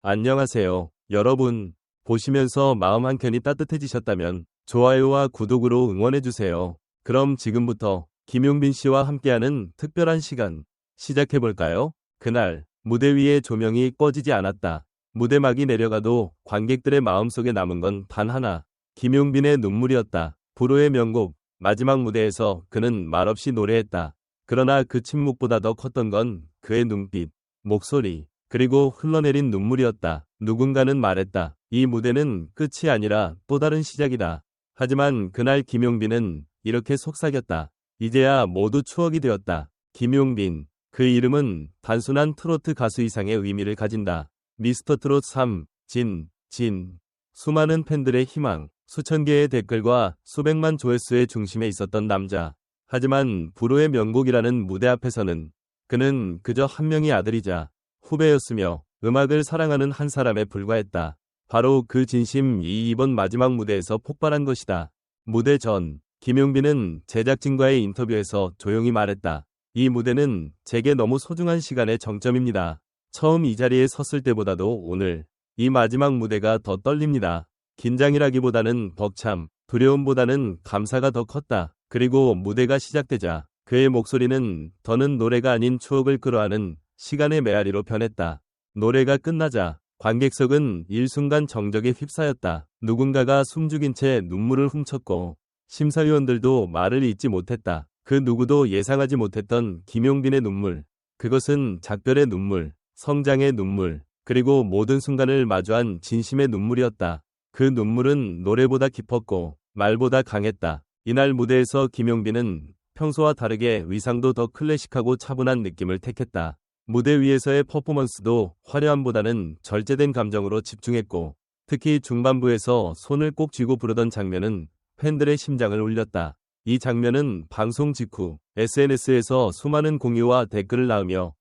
안녕하세요. 여러분, 보시면서 마음 한켠이 따뜻해지셨다면 좋아요와 구독으로 응원해주세요. 그럼 지금부터 김용빈 씨와 함께하는 특별한 시간 시작해볼까요? 그날 무대 위에 조명이 꺼지지 않았다. 무대막이 내려가도 관객들의 마음속에 남은 건 단 하나. 김용빈의 눈물이었다. 불후의 명곡 마지막 무대에서 그는 말없이 노래했다. 그러나 그 침묵보다 더 컸던 건 그의 눈빛, 목소리, 그리고 흘러내린 눈물이었다. 누군가는 말했다. 이 무대는 끝이 아니라 또 다른 시작이다. 하지만 그날 김용빈은 이렇게 속삭였다. 이제야 모두 추억이 되었다. 김용빈. 그 이름은 단순한 트로트 가수 이상의 의미를 가진다. 미스터 트롯 3, 진. 수많은 팬들의 희망, 수천 개의 댓글과 수백만 조회수의 중심에 있었던 남자. 하지만 불후의 명곡이라는 무대 앞에서는 그는 그저 한 명의 아들이자 후배였으며 음악을 사랑하는 한 사람에 불과했다. 바로 그 진심이 이번 마지막 무대에서 폭발한 것이다. 무대 전, 김용빈은 제작진과의 인터뷰에서 조용히 말했다. 이 무대는 제게 너무 소중한 시간의 정점입니다. 처음 이 자리에 섰을 때보다도 오늘 이 마지막 무대가 더 떨립니다. 긴장이라기보다는 벅참, 두려움보다는 감사가 더 컸다. 그리고 무대가 시작되자 그의 목소리는 더는 노래가 아닌 추억을 끌어안는 시간의 메아리로 변했다. 노래가 끝나자 관객석은 일순간 정적에 휩싸였다. 누군가가 숨죽인 채 눈물을 훔쳤고 심사위원들도 말을 잇지 못했다. 그 누구도 예상하지 못했던 김용빈의 눈물. 그것은 작별의 눈물, 성장의 눈물, 그리고 모든 순간을 마주한 진심의 눈물이었다. 그 눈물은 노래보다 깊었고 말보다 강했다. 이날 무대에서 김용빈은 평소와 다르게 의상도 더 클래식하고 차분한 느낌을 택했다. 무대 위에서의 퍼포먼스도 화려함보다는 절제된 감정으로 집중했고 특히 중반부에서 손을 꼭 쥐고 부르던 장면은 팬들의 심장을 울렸다. 이 장면은 방송 직후 SNS에서 수많은 공유와 댓글을 낳으며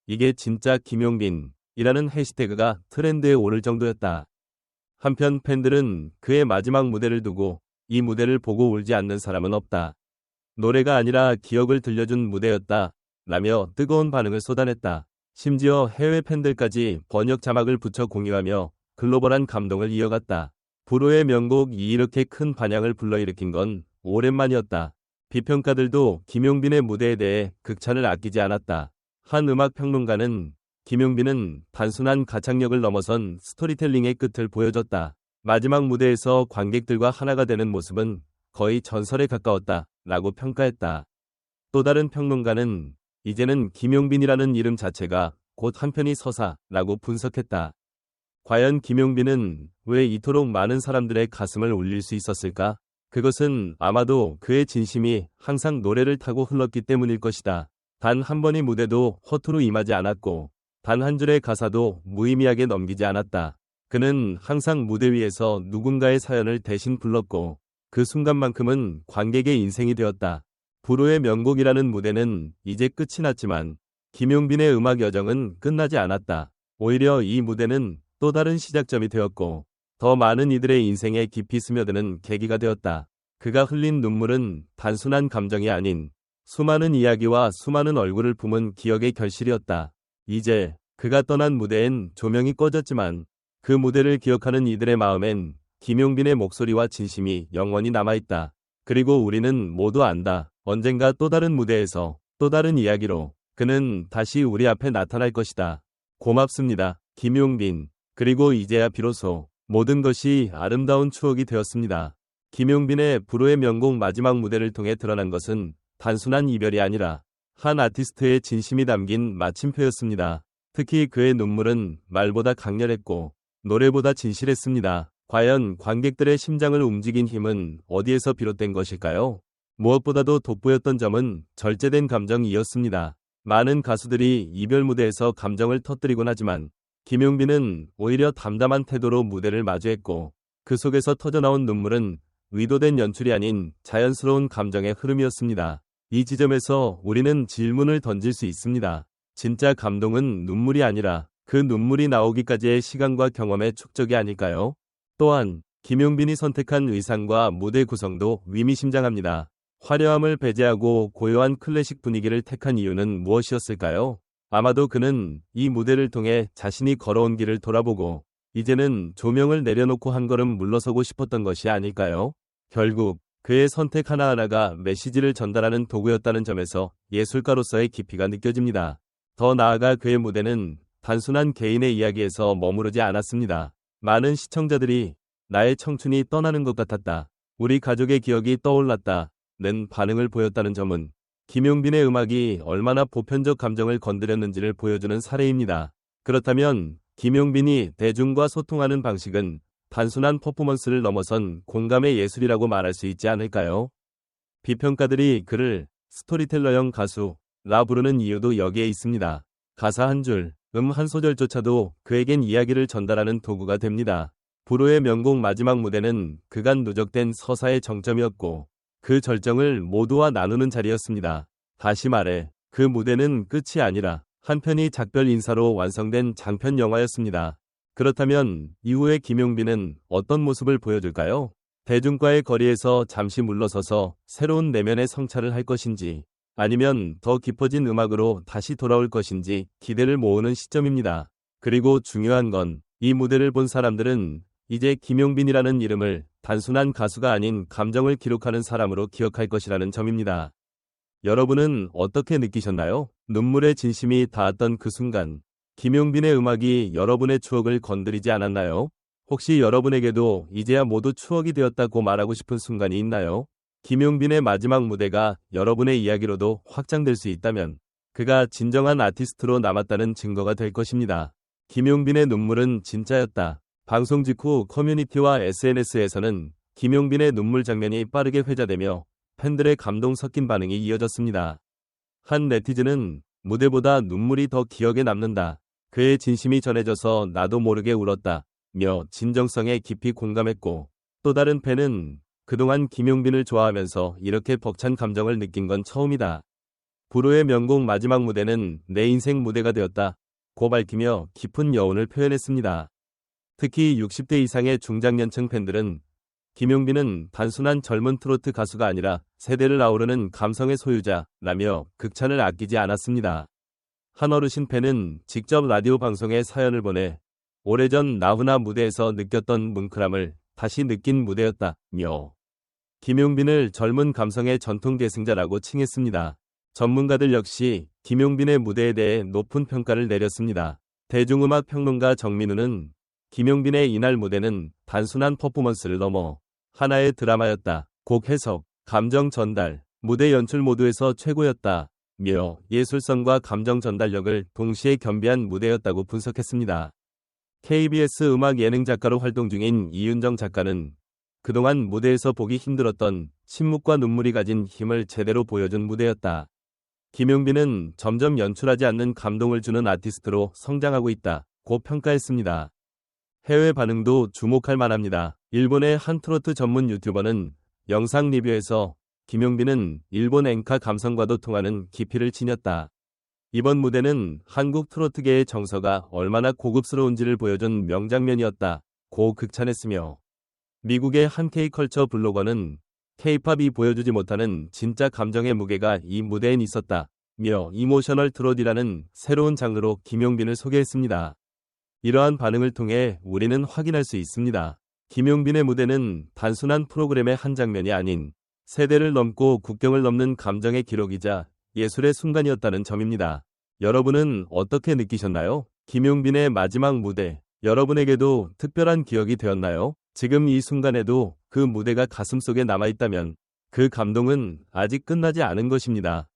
이게 진짜 김용빈이라는 해시태그가 트렌드에 오를 정도였다. 한편 팬들은 그의 마지막 무대를 두고 이 무대를 보고 울지 않는 사람은 없다. 노래가 아니라 기억을 들려준 무대였다. 라며 뜨거운 반응을 쏟아냈다. 심지어 해외 팬들까지 번역 자막을 붙여 공유하며 글로벌한 감동을 이어갔다. 불후의 명곡이 이렇게 큰 반향을 불러일으킨 건 오랜만이었다. 비평가들도 김용빈의 무대에 대해 극찬을 아끼지 않았다. 한 음악 평론가는 김용빈은 단순한 가창력을 넘어선 스토리텔링의 끝을 보여줬다. 마지막 무대에서 관객들과 하나가 되는 모습은 거의 전설에 가까웠다. 라고 평가했다. 또 다른 평론가는 이제는 김용빈이라는 이름 자체가 곧 한편의 서사라고 분석했다. 과연 김용빈은 왜 이토록 많은 사람들의 가슴을 울릴 수 있었을까? 그것은 아마도 그의 진심이 항상 노래를 타고 흘렀기 때문일 것이다. 단 한 번의 무대도 허투루 임하지 않았고 단 한 줄의 가사도 무의미하게 넘기지 않았다. 그는 항상 무대 위에서 누군가의 사연을 대신 불렀고 그 순간만큼은 관객의 인생이 되었다. 불후의 명곡이라는 무대는 이제 끝이 났지만 김용빈의 음악 여정은 끝나지 않았다. 오히려 이 무대는 또 다른 시작점이 되었고 더 많은 이들의 인생에 깊이 스며드는 계기가 되었다. 그가 흘린 눈물은 단순한 감정이 아닌 수많은 이야기와 수많은 얼굴을 품은 기억의 결실이었다. 이제 그가 떠난 무대엔 조명이 꺼졌지만 그 무대를 기억하는 이들의 마음엔 김용빈의 목소리와 진심이 영원히 남아있다. 그리고 우리는 모두 안다. 언젠가 또 다른 무대에서 또 다른 이야기로 그는 다시 우리 앞에 나타날 것이다. 고맙습니다. 김용빈. 그리고 이제야 비로소 모든 것이 아름다운 추억이 되었습니다. 김용빈의 불후의 명곡 마지막 무대를 통해 드러난 것은 단순한 이별이 아니라 한 아티스트의 진심이 담긴 마침표였습니다. 특히 그의 눈물은 말보다 강렬했고 노래보다 진실했습니다. 과연 관객들의 심장을 움직인 힘은 어디에서 비롯된 것일까요? 무엇보다도 돋보였던 점은 절제된 감정이었습니다. 많은 가수들이 이별 무대에서 감정을 터뜨리곤 하지만 김용빈은 오히려 담담한 태도로 무대를 마주했고 그 속에서 터져나온 눈물은 의도된 연출이 아닌 자연스러운 감정의 흐름이었습니다. 이 지점에서 우리는 질문을 던질 수 있습니다. 진짜 감동은 눈물이 아니라 그 눈물이 나오기까지의 시간과 경험의 축적이 아닐까요? 또한 김용빈이 선택한 의상과 무대 구성도 의미심장합니다. 화려함을 배제하고 고요한 클래식 분위기를 택한 이유는 무엇이었을까요? 아마도 그는 이 무대를 통해 자신이 걸어온 길을 돌아보고 이제는 조명을 내려놓고 한 걸음 물러서고 싶었던 것이 아닐까요? 결국 그의 선택 하나하나가 메시지를 전달하는 도구였다는 점에서 예술가로서의 깊이가 느껴집니다. 더 나아가 그의 무대는 단순한 개인의 이야기에서 머무르지 않았습니다. 많은 시청자들이 나의 청춘이 떠나는 것 같았다, 우리 가족의 기억이 떠올랐다는 반응을 보였다는 점은 김용빈의 음악이 얼마나 보편적 감정을 건드렸는지를 보여주는 사례입니다. 그렇다면 김용빈이 대중과 소통하는 방식은 단순한 퍼포먼스를 넘어선 공감의 예술이라고 말할 수 있지 않을까요? 비평가들이 그를 스토리텔러형 가수라 부르는 이유도 여기에 있습니다. 가사 한 줄, 한 소절조차도 그에겐 이야기를 전달하는 도구가 됩니다. 불후의 명곡 마지막 무대는 그간 누적된 서사의 정점이었고 그 절정을 모두와 나누는 자리였습니다. 다시 말해 그 무대는 끝이 아니라 한 편의 작별 인사로 완성된 장편 영화였습니다. 그렇다면 이후에 김용빈은 어떤 모습을 보여줄까요? 대중과의 거리에서 잠시 물러서서 새로운 내면의 성찰을 할 것인지 아니면 더 깊어진 음악으로 다시 돌아올 것인지 기대를 모으는 시점입니다. 그리고 중요한 건 이 무대를 본 사람들은 이제 김용빈이라는 이름을 단순한 가수가 아닌 감정을 기록하는 사람으로 기억할 것이라는 점입니다. 여러분은 어떻게 느끼셨나요? 눈물의 진심이 닿았던 그 순간, 김용빈의 음악이 여러분의 추억을 건드리지 않았나요? 혹시 여러분에게도 이제야 모두 추억이 되었다고 말하고 싶은 순간이 있나요? 김용빈의 마지막 무대가 여러분의 이야기로도 확장될 수 있다면 그가 진정한 아티스트로 남았다는 증거가 될 것입니다. 김용빈의 눈물은 진짜였다. 방송 직후 커뮤니티와 SNS에서는 김용빈의 눈물 장면이 빠르게 회자되며 팬들의 감동 섞인 반응이 이어졌습니다. 한 네티즌은 무대보다 눈물이 더 기억에 남는다, 그의 진심이 전해져서 나도 모르게 울었다 며 진정성에 깊이 공감했고, 또 다른 팬은 그동안 김용빈을 좋아하면서 이렇게 벅찬 감정을 느낀 건 처음이다, 불후의 명곡 마지막 무대는 내 인생 무대가 되었다 고 밝히며 깊은 여운을 표현했습니다. 특히 60대 이상의 중장년층 팬들은 김용빈은 단순한 젊은 트로트 가수가 아니라 세대를 아우르는 감성의 소유자라며 극찬을 아끼지 않았습니다. 한 어르신 팬은 직접 라디오 방송에 사연을 보내 오래전 나훈아 무대에서 느꼈던 뭉클함을 다시 느낀 무대였다며 김용빈을 젊은 감성의 전통 계승자라고 칭했습니다. 전문가들 역시 김용빈의 무대에 대해 높은 평가를 내렸습니다. 대중음악 평론가 정민우는 김용빈의 이날 무대는 단순한 퍼포먼스를 넘어 하나의 드라마였다, 곡 해석, 감정 전달, 무대 연출 모두에서 최고였다 며 예술성과 감정 전달력을 동시에 겸비한 무대였다고 분석했습니다. KBS 음악 예능 작가로 활동 중인 이윤정 작가는 그동안 무대에서 보기 힘들었던 침묵과 눈물이 가진 힘을 제대로 보여준 무대였다, 김용빈은 점점 연출하지 않는 감동을 주는 아티스트로 성장하고 있다고 평가했습니다. 해외 반응도 주목할 만합니다. 일본의 한 트로트 전문 유튜버는 영상 리뷰에서 김용빈은 일본 엔카 감성과도 통하는 깊이를 지녔다, 이번 무대는 한국 트로트계의 정서가 얼마나 고급스러운지를 보여준 명장면이었다고 극찬했으며, 미국의 한 K컬처 블로거는 K-팝이 보여주지 못하는 진짜 감정의 무게가 이 무대엔 있었다며 이모셔널 트롯이라는 새로운 장르로 김용빈을 소개했습니다. 이러한 반응을 통해 우리는 확인할 수 있습니다. 김용빈의 무대는 단순한 프로그램의 한 장면이 아닌 세대를 넘고 국경을 넘는 감정의 기록이자 예술의 순간이었다는 점입니다. 여러분은 어떻게 느끼셨나요? 김용빈의 마지막 무대, 여러분에게도 특별한 기억이 되었나요? 지금 이 순간에도 그 무대가 가슴속에 남아있다면 그 감동은 아직 끝나지 않은 것입니다.